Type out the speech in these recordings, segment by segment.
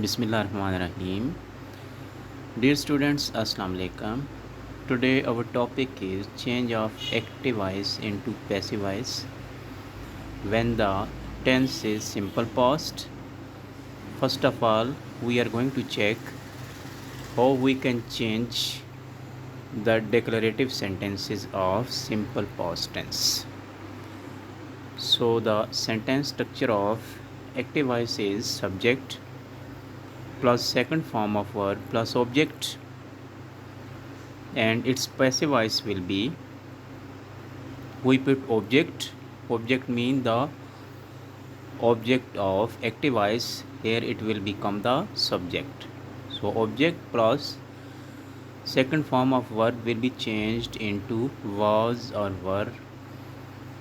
Bismillahirrahmanirrahim. Dear students, Assalamu alaikum. Today our topic is change of active voice into passive voice when the tense is simple past. First of all, we are going to check how we can change the declarative sentences of simple past tense. So the sentence structure of active voice is subject plus second form of verb plus object, and its passive voice will be we put object mean the object of active voice. Here it will become the subject. So object plus second form of verb will be changed into was or were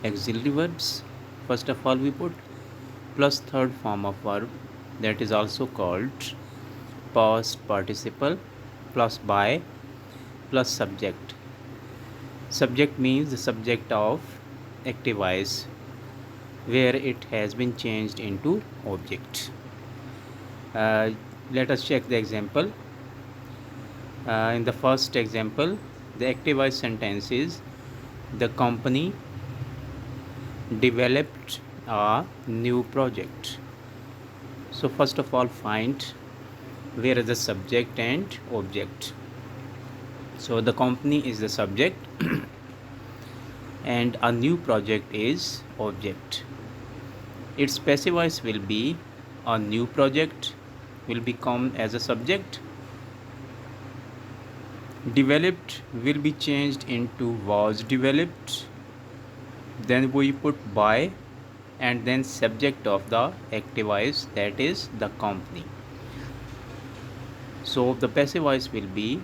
auxiliary verbs. First of all, we put plus third form of verb, that is also called past participle, plus by plus subject. Subject means the subject of active voice where it has been changed into object. Uh, Let us check the example. In the first example, the active voice sentence is the company developed a new project. So first of all, find where is the subject and object. So the company is the subject and a new project is object. Its passive voice will be a new project will become as a subject. Developed will be changed into was developed. Then we put by and then subject of the active voice, that is the company. So the passive voice will be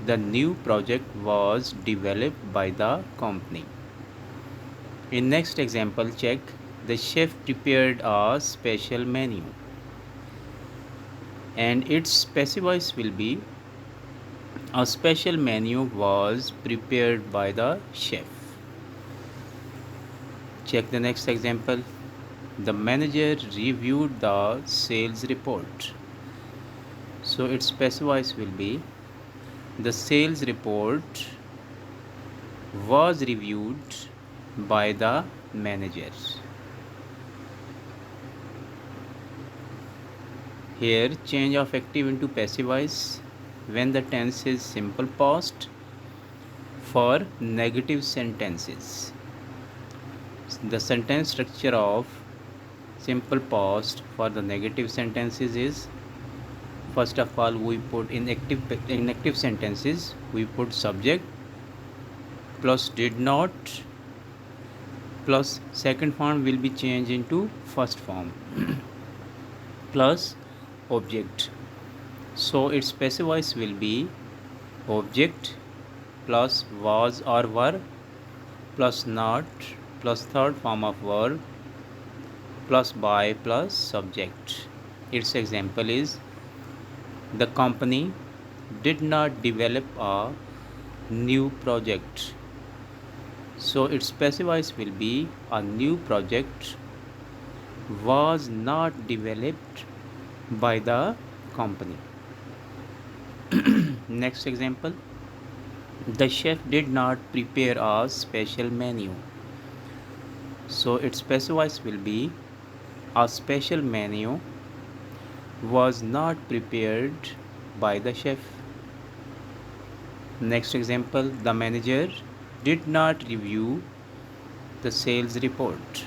the new project was developed by the company. In next example, check the chef prepared a special menu, and its passive voice will be a special menu was prepared by the chef. Check the next example. The manager reviewed the sales report. So its passive voice will be the sales report was reviewed by the manager. Here, change of active into passive voice when the tense is simple past for negative sentences. The sentence structure of simple past for the negative sentences is, first of all, we put in active sentences we put subject plus did not plus second form will be changed into first form plus object. So its passive voice will be object plus was or were plus not plus third form of verb plus by plus subject. Its example is the company did not develop a new project. So its passive voice will be a new project was not developed by the company. Next example, the chef did not prepare a special menu. So its passive voice will be a special menu was not prepared by the chef. Next example, the manager did not review the sales report.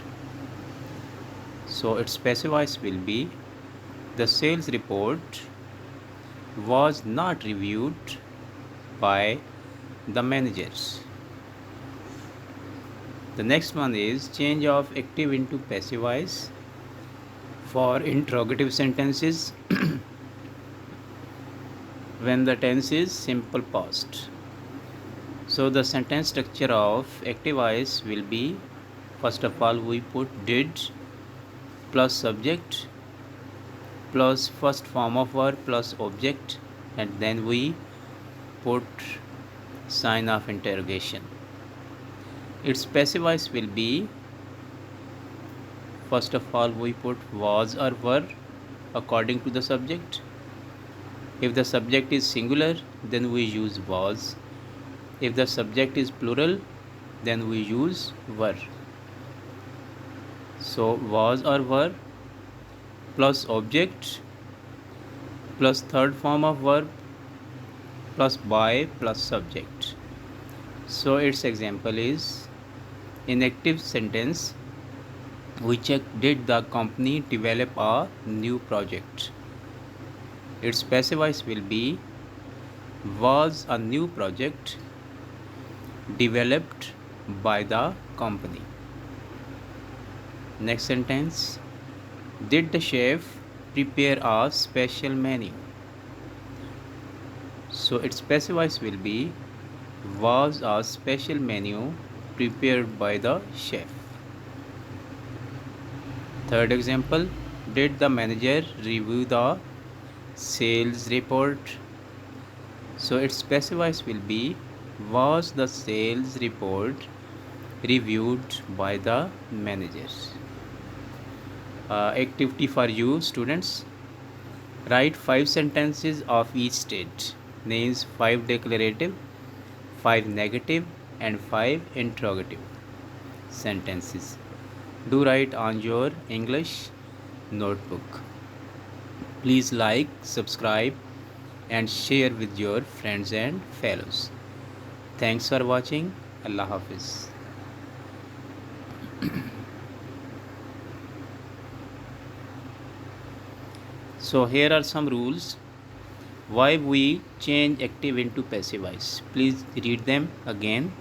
So its passive voice will be the sales report was not reviewed by the managers. The next one is change of active into passive voice for interrogative sentences when the tense is simple past. So the sentence structure of active voice will be, first of all, we put did plus subject plus first form of verb plus object, and then we put sign of interrogation. Its passive voice will be, first of all, we put was or were according to the subject. If the subject is singular, then we use was. If the subject is plural, then we use were. So was or were plus object plus third form of verb plus by plus subject. So its example is, in active sentence we check, did the company develop a new project? Its passive voice will be, was a new project developed by the company. Next sentence, did the chef prepare a special menu? So its passive voice will be, was a special menu prepared by the chef. Third example, did the manager review the sales report? So its passive voice will be, was the sales report reviewed by the manager. Activity for you students, write 5 sentences of each state. Names 5 declarative, 5 negative and 5 interrogative sentences. Do write on your English notebook. Please like, subscribe and share with your friends and fellows. Thanks for watching. Allah Hafiz. So here are some rules why we change active into passive voice. Please read them again.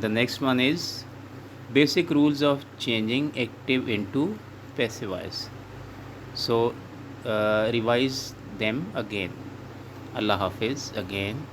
The next one is basic rules of changing active into passive voice. So revise them again. Allah Hafiz again.